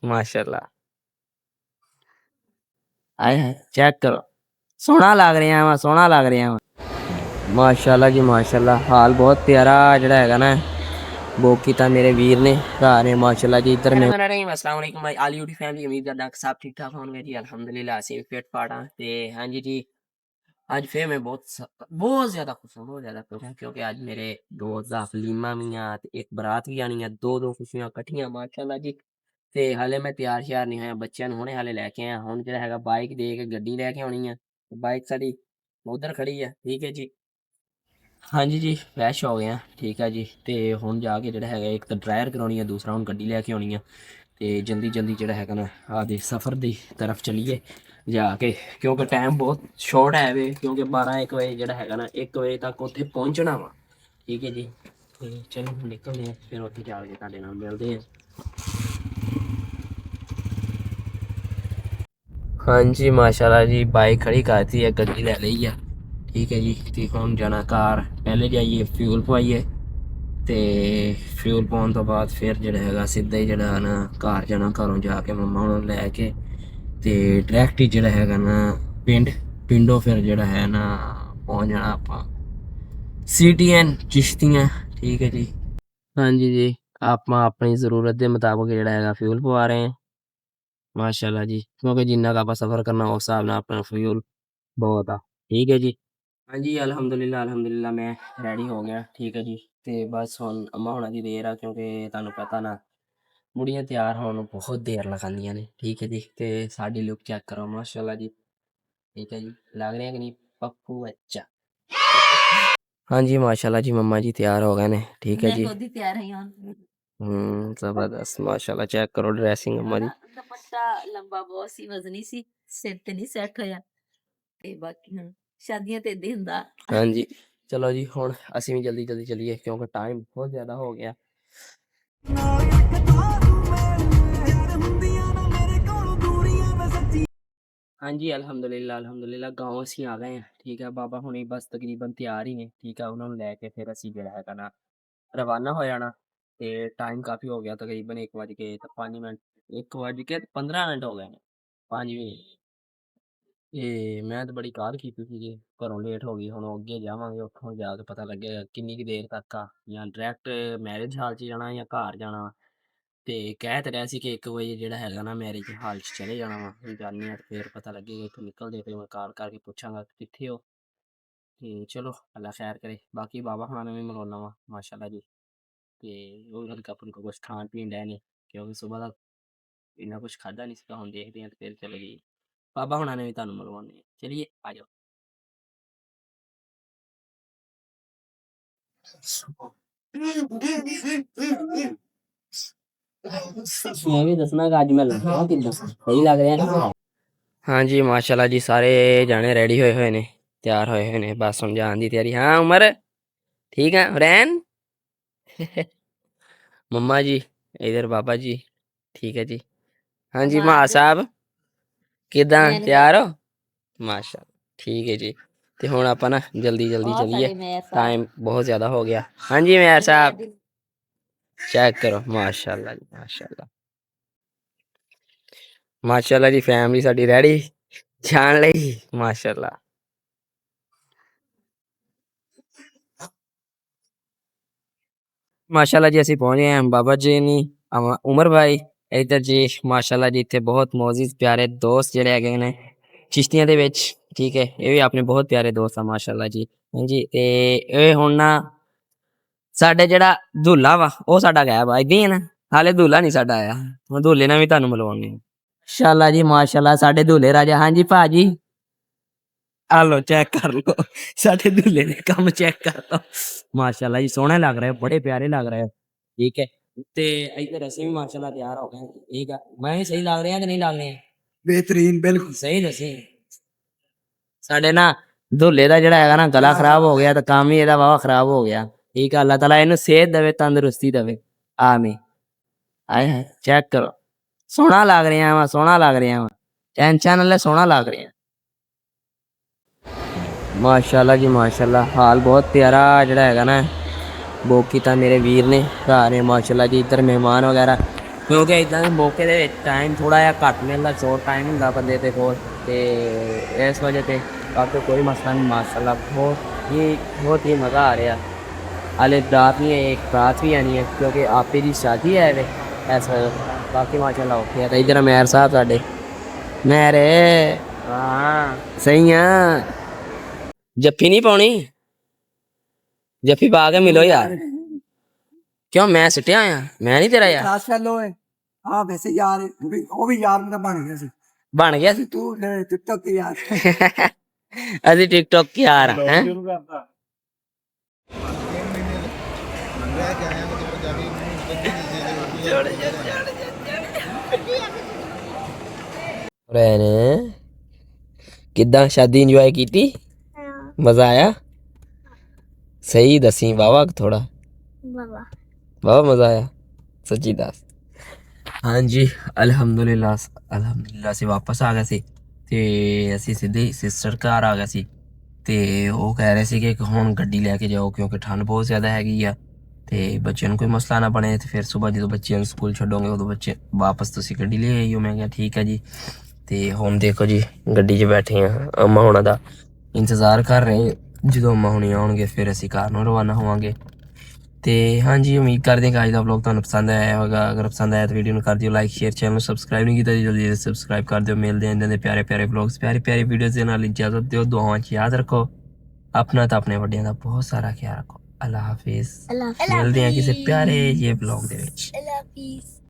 माशाल्लाह। आए हाय चेक करो सोहना लग रहा वा सोहना लग रहा वा माशाल्लाह जी माशाल्लाह। हाल बहुत प्यारा जड़ा हैगा ना बुक किया मेरे वीर ने घर ने माशाल्लाह जी। इधर में अस्सलाम वालेकुम भाई आल यूट्यूब फैमिली उम्मीद करदा कि सब ठीक ठाक होंगे जी। अल्हम्दुलिल्लाह असीं फिट फाट हां ते हां जी आज फिर मैं बहुत ज़्यादा खुश हूँ, बहुत ज़्यादा खुश हूँ क्योंकि आज मेरे दोस्त दा हलीमा भी आ ते एक बरात भी आनी है। दो खुशियां कट्ठियां माशाल्लाह जी। ते हाले मैं तैयार श्यार नहीं होया बच्चों नूं हुणे हाले लैके आया हुण जिहड़ा हैगा बाइक दे के गड्डी लैके आउणी है। बाइक साडी उधर खड़ी है ठीक है जी। हाँ जी फ्रैश हो गए हैं ठीक है जी। ते हुण जाके जिहड़ा हैगा एक तो ड्रायर करवाउणी है दूसरा हुण गड्डी लैके आउणी है ते जल्दी जिहड़ा हैगा ना आदे सफ़र दी तरफ चलीए जाके क्योंकि टाइम बहुत शॉर्ट है वे क्योंकि 12-1 बजे जिहड़ा हैगा ना 1 बजे तक उत्थे पहुंचना वा ठीक है जी। ते चलो निकलते हैं फिर उत्थे जाके तुहाडे नाल मिलदे हैं। हाँ जी माशाल्लाह जी बाइक खड़ी करती है गड्डी ले ली है ठीक है जी। ते हुण जाना घर पहले जाइए फ्यूल पवाइए ते फ्यूल पाउण तो बाद फिर जिहड़ा हैगा सीधा ही जिहड़ा ना घर जाना घरों जाके मम्मा हुणां लैके ते डायरैक्ट ही जिहड़ा हैगा ना पिंडों फिर जिहड़ा है ना पहुंच जाना आपां CTN चिश्तियां ठीक है जी। हाँ जी आपां अपनी ज़रूरत के मुताबिक जिहड़ा हैगा फ्यूल पवा रहे हैं माशाल्लाह जी क्योंकि जिन्ना का आपां सफ़र करना उस हिसाब नाल अपना फ्यूल बहुत आ ठीक है जी। हाँ जी अल्हम्दुलिल्लाह मैं रेडी हो गया ठीक है जी। ते बस हुण अम्मा हुणां दी देर आ क्योंकि तुहानूं पता ना मुड़ियां तैयार होने में बहुत देर लगांदियां ने ठीक है जी। ते साडी लुक चेक करो माशाल्लाह जी ठीक है जी। लग रहे हैं कि नहीं पप्पू बच्चा। हाँ जी माशाल्लाह जी मम्मा जी तैयार हो गए ने ठीक है जी। खुद ही तैयार है जबरदस्त माशाल्लाह चेक करो ड्रेसिंग अम्मा जी। दुपट्टा लंबा बहुत सी वजनी सी सिर ते नहीं सेट होया ते बाकी हुण शादियां ते इदां हुंदा। हाँ जी चलो जी हुण असीं भी जल्दी चलीए क्योंकि टाइम बहुत ज़्यादा हो गया। हाँ जी अल्हम्दुलिल्लाह गाँव असीं आ गए हैं ठीक है। बाबा हुणी बस तकरीबन तैयार ही ने ठीक है। उन्होंने लैके फिर असीं जिहड़ा हैगा ना रवाना हो जाना ते टाइम काफ़ी हो गया तकरीबन 1 बज के 5 मिनट 1 बज के 15 मिनट हो गए ने 5 मिनट। मैं तो बड़ी कार कीती सीगी घरों लेट हो गई हुण अग्गे जावांगे उत्थों जाके पता लगेगा किन्नी क देर तक आ जां डायरैक्ट मैरिज हाल च जाना जां घर जाना ते कह ते रहा सी कि 1 बजे जिहड़ा हैगा ना मैरिज हाल च चले जाना वा हुण जान्ने आं फिर पता लगेगा इत्थों निकलदे फिर मैं कार करके पुच्छांगा कित्थे हो ते चलो अल्लाह खैर करे। बाकी बाबा हुणां ने भी मलोना वा माशाल्लाह जी ते ओह हल्का फुल्का कुछ खान पीन डए ने क्योंकि सुबह दा इन्ना कुछ खादा नहीं सीगा हुण देखदे आं ते फिर चलो जी बाबा हुणां ने भी तुहानूं मिलवाने आं चलिए आ जाओ। मैं भी दसना कि अज मैं लग्गा किद्दां सही लग रहा है। हाँ जी माशाल्लाह जी सारे जाने रेडी होए हुए ने तैयार होए हुए ने बस हुण जान दी तैयारी। हाँ उमर ठीक है हुरैन मम्मा जी इधर बाबा जी ठीक है जी। हाँ जी मां साहब किद्दां तैयार हो माशाल्लाह ठीक है जी। ते हुण आपां ना जल्दी चलीए टाइम बहुत ज़्यादा हो गया। हाँ जी मेयर साहब चेक करो माशाल्लाह जी माशाल्लाह जी फैमिली साडी रेडी जान लई माशाल्लाह। माशाल्लाह जी ਅਸੀਂ ਪਹੁੰਚ ਗਏ ਹਾਂ ਬਾਬਾ ਜੀ ਨੀ ਉਮਰ ਭਾਈ ਇੱਧਰ ਜੀ ਮਾਸ਼ਾਅੱਲਾ ਜੀ ਇੱਥੇ ਬਹੁਤ ਮੌਜੂਦ ਪਿਆਰੇ ਦੋਸਤ ਜਿਹੜੇ ਹੈਗੇ ਨੇ ਚਿਸ਼ਤੀਆਂ ਦੇ ਵਿੱਚ ਠੀਕ ਹੈ। ਇਹ ਵੀ ਆਪਣੇ ਬਹੁਤ ਪਿਆਰੇ ਦੋਸਤ ਆ ਮਾਸ਼ਾਅੱਲਾ ਜੀ ਹਾਂਜੀ। ਤੇ ਇਹ ਹੁਣ ਨਾ ਸਾਡੇ ਜਿਹੜਾ ਦੁੱਲਾ ਵਾ ਉਹ ਸਾਡਾ ਗਾਇਬ ਆ ਇਦਾਂ ਹੀ ਹੈ ਨਾ ਹਾਲੇ ਦੁੱਲਾ ਨਹੀਂ ਸਾਡਾ ਆਇਆ ਹੁਣ ਦੁੱਲੇ ਨਾਲ ਵੀ ਤੁਹਾਨੂੰ ਮਿਲਵਾਉਂਦੇ ਹਾਂ ਮਾਸ਼ਾਅੱਲਾ ਜੀ ਮਾਸ਼ਾਅੱਲਾ ਸਾਡੇ ਦੁੱਲੇ ਰਾਜਾ। ਹਾਂਜੀ ਭਾਜੀ आ लो चेक कर लो साढ़े दूल्हे ने कम चेक कर लो माशाल्लाह जी सोहने लग रहे हो बड़े प्यारे लग रहे हो ठीक है। ते इधर असीं भी माशाल्लाह तैयार हो गए ठीक है। मैं भी सही लग रहे हैं कि नहीं लग रहे हैं बेहतरीन बिल्कुल सही दसी साढ़े ना दूल्हे दा जेड़ा हैगा ना गला खराब हो गया तो काम ही एदा वावा खराब हो गया ठीक है। अल्लाह ताला इन्हू सेहत देवे तंदुरुस्ती देवे आमीन। आए हाय चेक करो सोहना लग रहे हैं सोहना लग रहे हैं टेंशन नाल सोहना लग रहे हैं माशाल्लाह जी माशाल्लाह। हाल बहुत प्यारा जड़ा हैगा ना बुक किया मेरे वीर ने घर ने माशाल्लाह जी। इधर मेहमान वगैरह ਕਿਉਂਕਿ ਇਦਾਂ ਦੇ ਮੌਕੇ ਦੇ ਵਿੱਚ ਟਾਈਮ ਥੋੜਾ ਜਿਹਾ ਘੱਟ ਮਿਲਦਾ, ਸ਼ੋਰਟ ਟਾਈਮ ਹੁੰਦਾ ਬੰਦੇ ਦੇ ਕੋਲ, ਤੇ ਇਸ ਵਜ੍ਹਾ ਤੇ ਕਾਫੀ ਕੋਈ ਮਸਲਾ ਨਹੀਂ ਮਾਸ਼ਾਅੱਲਾ। बहुत ही मज़ा आ रहा। हाले रात नहीं है, एक रात भी आनी है क्योंकि आपे की शादी है वे ऐसा। बाकी माशाल्लाह ओके है। इधर मैर साहब साडे मैर हाँ सही हाँ। जफ्फी नहीं पाउनी, जफ्फी पा के मिलो यार। क्यों मैं सिटिया आया, मैं नहीं तेरा यार। क्लास फेलो है हाँ वैसे यार वो भी यार मतलब बन गया सी। बन गया सी तू टिकटॉक के यार अभी टिकटॉक की आ रहा है। किदा शादी इंजॉय की? मजा आया? सही दसी वावा थोड़ा वावा मजा आया सच्ची दस। हाँ जी अल्हम्दुलिल्लाह से वापस आ गए सी ते ਅਸੀਂ ਸਿੱਧੇ ਸਿਸਟਰ ਘਰ ਆ ਗਏ ਸੀ ਤੇ ਉਹ ਕਹਿ ਰਹੇ ਸੀ ਕਿ ਹੁਣ ਗੱਡੀ ਲੈ ਕੇ ਜਾਓ ਕਿਉਂਕਿ ਠੰਡ ਬਹੁਤ ਜ਼ਿਆਦਾ ਹੈਗੀ ਆ ਤੇ ਬੱਚਿਆਂ ਨੂੰ ਕੋਈ ਮਸਲਾ ਨਾ ਬਣੇ ਤੇ ਫਿਰ ਸਵੇਰ ਜਦੋਂ ਬੱਚਿਆਂ ਨੂੰ ਸਕੂਲ ਛੱਡੋਗੇ ਉਦੋਂ ਬੱਚੇ ਵਾਪਸ ਤੁਸੀਂ ਗੱਡੀ ਲੈ ਆਈਓ। ਮੈਂ ਕਿਹਾ ਠੀਕ ਹੈ ਜੀ। ਤੇ ਹੁਣ ਦੇਖੋ ਜੀ ਗੱਡੀ 'ਚ ਬੈਠੇ ਆ, ਅੰਮਾ ਹੋਣਾ ਦਾ ਇੰਤਜ਼ਾਰ ਕਰ ਰਹੇ। ਜਦੋਂ ਅੰਮਾ ਹੋਣੀ ਆਉਣਗੇ ਫਿਰ ਅਸੀਂ ਘਰ ਨੂੰ ਰਵਾਨਾ ਹੋਵਾਂਗੇ। ਤੇ ਹਾਂਜੀ ਉਮੀਦ ਕਰਦੇ ਹਾਂ ਕਿ ਅੱਜ ਦਾ ਵਲੌਗ ਤੁਹਾਨੂੰ ਪਸੰਦ ਆਇਆ ਹੋਵੇਗਾ। ਅਗਰ ਪਸੰਦ ਆਇਆ ਤਾਂ ਵੀਡੀਓ ਨੂੰ ਕਰ ਦਿਓ ਲਾਈਕ ਸ਼ੇਅਰ, ਚੈਨਲ ਨੂੰ ਸਬਸਕ੍ਰਾਈਬ ਨਹੀਂ ਕੀਤਾ ਜਲਦੀ ਸਬਸਕ੍ਰਾਈਬ ਕਰ ਦਿਓ। ਮਿਲਦੇ ਹਾਂ ਇਹਨਾਂ ਦੇ ਪਿਆਰੇ ਪਿਆਰੇ ਵਲੌਗਸ, ਪਿਆਰੀ ਪਿਆਰੀ ਵੀਡੀਓਜ਼ ਦੇ ਨਾਲ। ਇਜਾਜ਼ਤ ਦਿਓ, ਦੁਆਵਾਂ 'ਚ ਯਾਦ ਰੱਖੋ ਆਪਣਾ ਤਾਂ ਆਪਣੇ ਵੱਡਿਆਂ ਦਾ ਬਹੁਤ ਸਾਰਾ ਖਿਆਲ ਰੱਖੋ। ਅੱਲਾ ਹਾਫਿਜ਼। ਮਿਲਦੇ ਹਾਂ ਕਿਸੇ ਪਿਆਰੇ ਜਿਹੇ ਵਲੌਗ ਦੇ ਵਿੱਚ।